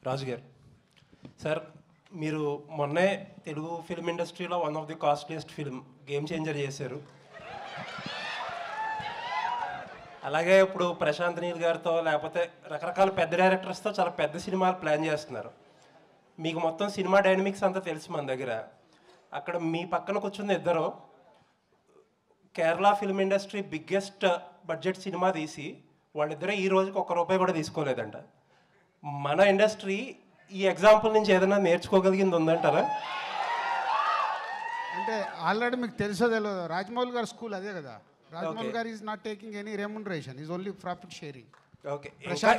రాజు గారు సార్, మీరు మొన్నే తెలుగు ఫిల్మ్ ఇండస్ట్రీలో one of the costliest film game changer చేశారు. అలాగే ఇప్పుడు ప్రశాంత్ నీల్ గారితో లేకపోతే రకరకాల పెద్ద డైరెక్టర్స్తో చాలా పెద్ద సినిమాలు ప్లాన్ చేస్తున్నారు. మీకు మొత్తం సినిమా డైనమిక్స్ అంతా తెలుసు మన దగ్గర. అక్కడ మీ పక్కన కూర్చున్న ఇద్దరు Kerala film industry biggest budget cinema తీసి వాళ్ళిద్దరూ ఈ రోజుకి ₹1 కూడా తీసుకోలేదంట. మన ఇండస్ట్రీ ఈ ఎగ్జాంపుల్ నుంచి ఏదైనా నేర్చుకోగలిగింది ఉందంటారా? అంటే ఆల్రెడీ మీకు తెలుసో తెలియదు, రాజమౌళి గారి స్కూల్ అదే కదా. రాజమౌళి గారు is not taking any remuneration, is only profit sharing. Okay,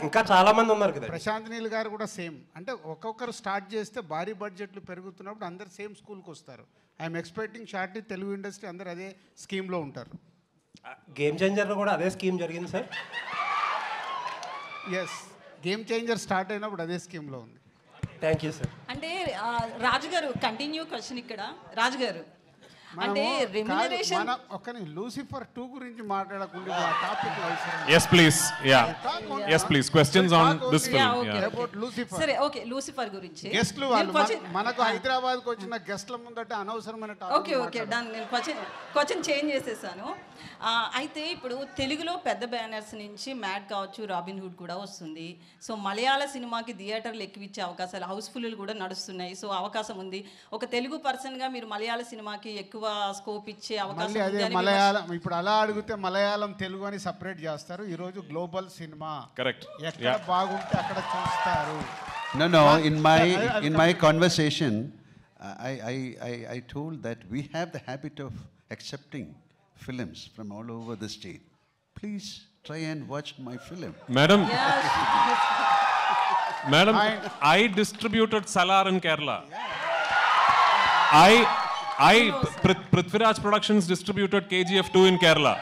ఇంకా చాలా మంది ఉన్నారు కదా. ప్రశాంత్ నీల్ గారు కూడా సేమ్. అంటే ఒక్కొక్కరు స్టార్ట్ చేస్తే భారీ బడ్జెట్లు పెరుగుతున్నప్పుడు అందరు సేమ్ స్కూల్కి వస్తారు. I'm expecting shortly Telugu industry అందరు అదే స్కీమ్లో ఉంటారు. గేమ్ చేంజర్లో కూడా అదే స్కీమ్ జరిగింది sir. Yes, game changer start అయినప్పుడు అదే స్కీమ్లో ఉంది. Thank you sir. అంటే రాజుగారు కంటిన్యూ క్వశ్చన్ ఇక్కడ. రాజుగారు అంటే రెమ్యునరేషన్ ఒక్కని లూసిఫర్ 2 గురించి మాట్లాడకుండా topic yes please yeah yes please questions on this film about Lucifer. సరే, ఓకే, లూసిఫర్ గురించి గెస్ట్లు వాళ్ళు మనకు హైదరాబాద్ కు వచ్చిన గెస్ట్ల ముందట అనవసరమైన టాపిక్. Okay done. నేను క్వశ్చన్ చేంజ్ చేసేసాను. అయితే ఇప్పుడు తెలుగులో పెద్ద బ్యానర్స్ నుంచి మ్యాడ్ కావచ్చు, రాబిన్ హుడ్ కూడా వస్తుంది. సో మలయాళ సినిమాకి థియేటర్లు ఎక్కువిచ్చే అవకాశాలు, హౌస్ఫుల్ కూడా నడుస్తున్నాయి. సో అవకాశం ఉంది. ఒక తెలుగు పర్సన్గా మీరు మలయాళ సినిమాకి ఎక్కువ స్కోప్ ఇచ్చే అవకాశం అదే మలయాళం. ఇప్పుడు అలా అడిగితే మలయాళం తెలుగు అని సపరేట్ చేస్తారు. ఈరోజు గ్లోబల్ సినిమా correct ఎక్కడ బాగుంటే అక్కడ చూస్తారు. No, in my conversation I told that we have the habit of accepting films from all over the state. Please try and watch my film. madam I distributed Salar in Kerala. Prithviraj Productions distributed KGF 2 in Kerala.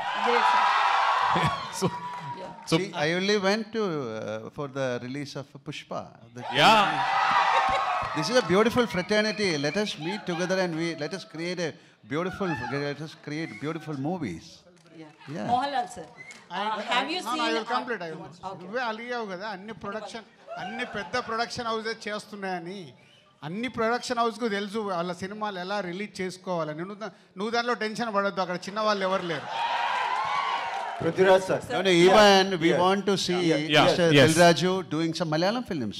so See, I only went to for the release of Pushpa. yeah, This is a beautiful fraternity. Let us meet together and let us create beautiful movies. Yeah. Mohanlal sir, have you I will scene complete. నువ్వే అలిగావు కదా అన్ని పెద్ద production houses చేస్తున్నాయని. అన్ని production హౌస్కు తెలుసు వాళ్ళ సినిమాలు ఎలా రిలీజ్ చేసుకోవాలని. నువ్వు దానిలో టెన్షన్ పడద్దు, అక్కడ చిన్న వాళ్ళు ఎవరు లేరు. Prithviraj sir. No, even we want to see Mr. Dilraju doing some Malayalam films.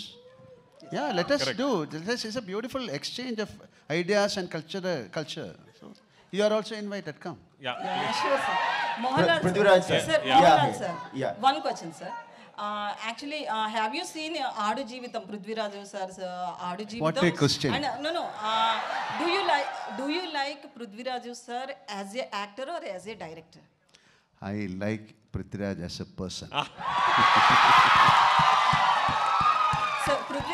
Yeah, let us do. It's a beautiful exchange of ideas and culture. So you are also invited. Come. sure sir. Mohanlal Prithviraj sir. Mohanlal sir, Yeah. One question sir. Actually, have you seen Aadu Jeevitham, Prithviraj sir's Aadu Jeevitham? What a question. And, no. Do you like Prithviraj sir as a actor or as a director? I like Prithviraj as a person. Sir, Prithviraj